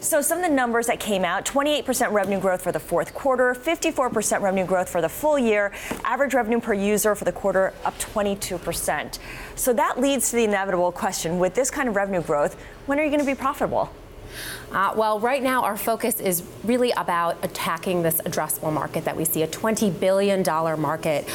So some of the numbers that came out, 28% revenue growth for the fourth quarter, 54% revenue growth for the full year, average revenue per user for the quarter up 22%. So that leads to the inevitable question, with this kind of revenue growth, when are you going to be profitable? Well, right now our focus is really about attacking this addressable market that we see, a $20 billion market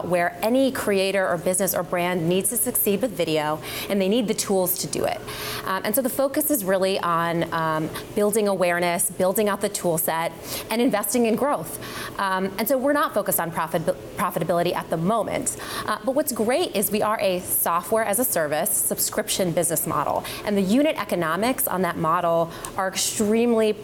where any creator or business or brand needs to succeed with video, and they need the tools to do it. And so the focus is really on building awareness, building out the tool set, and investing in growth. And so we're not focused on profitability at the moment. But what's great is we are a software as a service subscription business model, and the unit economics on that model are extremely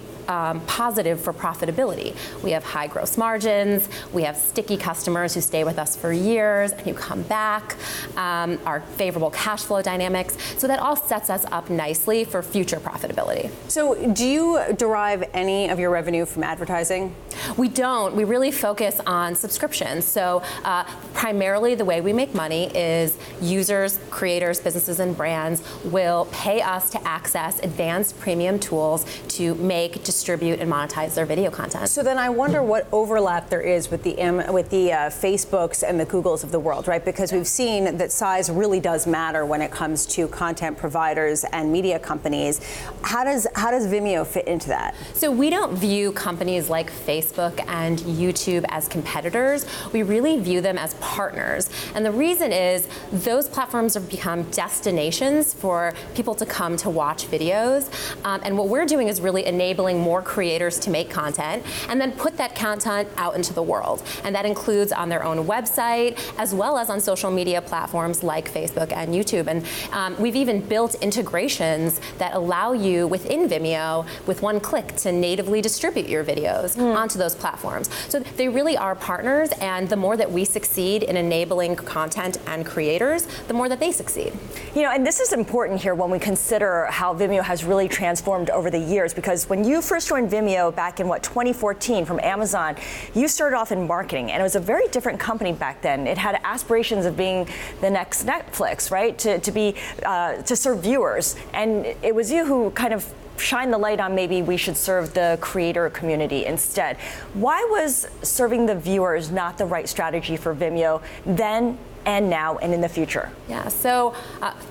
positive for profitability. We have high gross margins, we have sticky customers who stay with us for years and who come back, our favorable cash flow dynamics, so that all sets us up nicely for future profitability. So do you derive any of your revenue from advertising? We don't. We really focus on subscriptions. So primarily the way we make money is users, creators, businesses, and brands will pay us to access advanced premium tools to make, distribute, and monetize their video content. So then I wonder what overlap there is with the Facebooks and the Googles of the world, right? Because we've seen that size really does matter when it comes to content providers and media companies. How does Vimeo fit into that? So we don't view companies like Facebook and YouTube as competitors. We really view them as partners. And the reason is those platforms have become destinations for people to come to watch videos. And what we're doing is really enabling more creators to make content and then put that content out into the world. And that includes on their own website as well as on social media platforms like Facebook and YouTube. And we've even built integrations that allow you within Vimeo with one click to natively distribute your videos onto those platforms. So they really are partners, and the more that we succeed in enabling content and creators, the more that they succeed. You know, and this is important here when we consider how Vimeo has really transformed over the years, because when you first joined Vimeo back in 2014 from Amazon, you started off in marketing, and it was a very different company back then. It had aspirations of being the next Netflix, right? To serve viewers, and it was you who kind of shine the light on maybe we should serve the creator community instead. Why was serving the viewers not the right strategy for Vimeo then and now and in the future? Yeah, so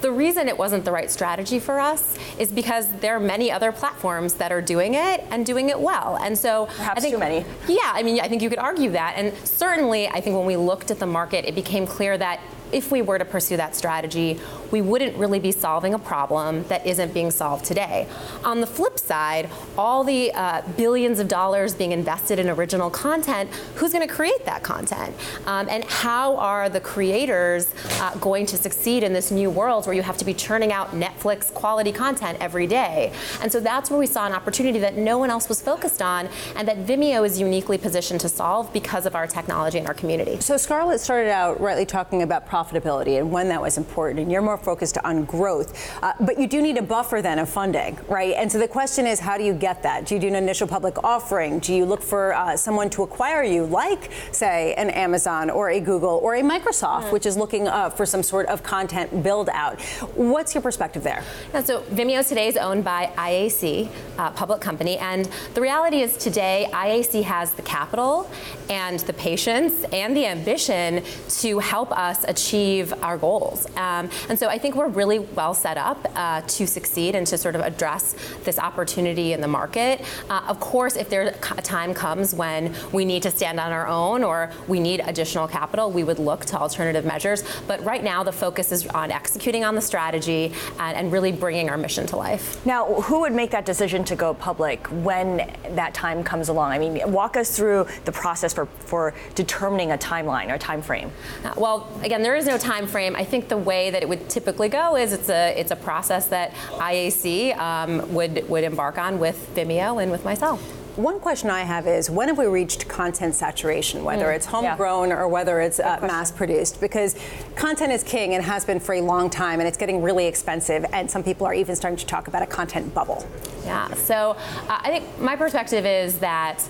the reason it wasn't the right strategy for us is because there are many other platforms that are doing it and doing it well. And so perhaps I think, too many. Yeah, I mean, I think you could argue that. And certainly, I think when we looked at the market, it became clear that if we were to pursue that strategy, we wouldn't really be solving a problem that isn't being solved today. On the flip side, all the billions of dollars being invested in original content, who's going to create that content? And how are the creators going to succeed in this new world where you have to be churning out Netflix quality content every day? And so that's where we saw an opportunity that no one else was focused on, and that Vimeo is uniquely positioned to solve because of our technology and our community. So Scarlet started out rightly talking about profitability and when that was important, and you're more focused on growth. But you do need a buffer then of funding, right? And so the question is, how do you get that? Do you do an initial public offering? Do you look for someone to acquire you, like, say, an Amazon or a Google or a Microsoft, which is looking for some sort of content build out? What's your perspective there? Yeah, so Vimeo today is owned by IAC, public company, and the reality is today IAC has the capital and the patience and the ambition to help us achieve our goals. And so I think we're really well set up to succeed and to sort of address this opportunity in the market. Of course, if a time comes when we need to stand on our own or we need additional capital, we would look to alternative measures. But right now, the focus is on executing on the strategy and really bringing our mission to life. Now, who would make that decision to go public when that time comes along? I mean, walk us through the process for determining a timeline or time frame. Well, again, there is no time frame. I think the way that it would typically go is it's a process that IAC would embark on with Vimeo and with myself. One question I have is, when have we reached content saturation, whether it's homegrown or whether it's mass-produced? Because content is king and has been for a long time, and it's getting really expensive, and some people are even starting to talk about a content bubble. Yeah, so I think my perspective is that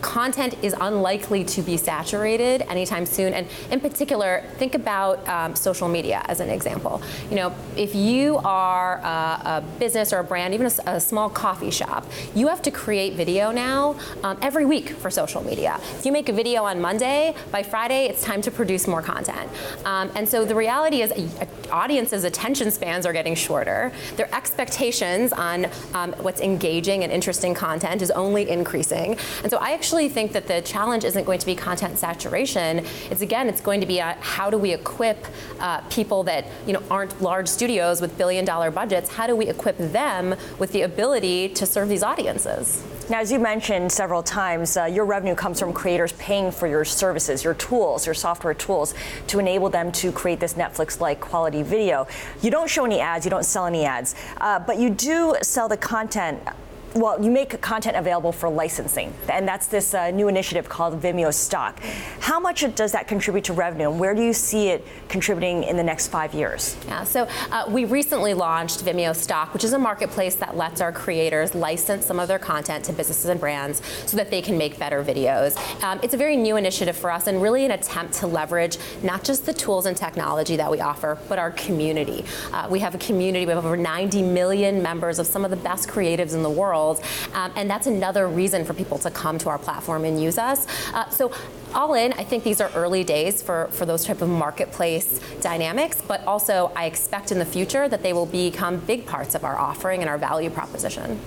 content is unlikely to be saturated anytime soon. And in particular, think about social media as an example. If you are a business or a brand, even a small coffee shop, you have to create video now every week for social media. If you make a video on Monday, by Friday, it's time to produce more content. And so the reality is audiences' attention spans are getting shorter. Their expectations on what's engaging and interesting content is only increasing. And so I actually think that the challenge isn't going to be content saturation. It's going to be how do we equip people that aren't large studios with billion-dollar budgets? How do we equip them with the ability to serve these audiences? Now, as you mentioned several times, your revenue comes from creators paying for your services, your tools, your software tools, to enable them to create this Netflix-like quality video. You don't show any ads, you don't sell any ads, but you do sell the content. Well, you make content available for licensing, and that's this new initiative called Vimeo Stock. How much does that contribute to revenue, and where do you see it contributing in the next 5 years? Yeah, so we recently launched Vimeo Stock, which is a marketplace that lets our creators license some of their content to businesses and brands so that they can make better videos. It's a very new initiative for us and really an attempt to leverage not just the tools and technology that we offer, but our community. We have a community, we have over 90 million members of some of the best creatives in the world. And that's another reason for people to come to our platform and use us. So all in, I think these are early days for those type of marketplace dynamics, but also I expect in the future that they will become big parts of our offering and our value proposition.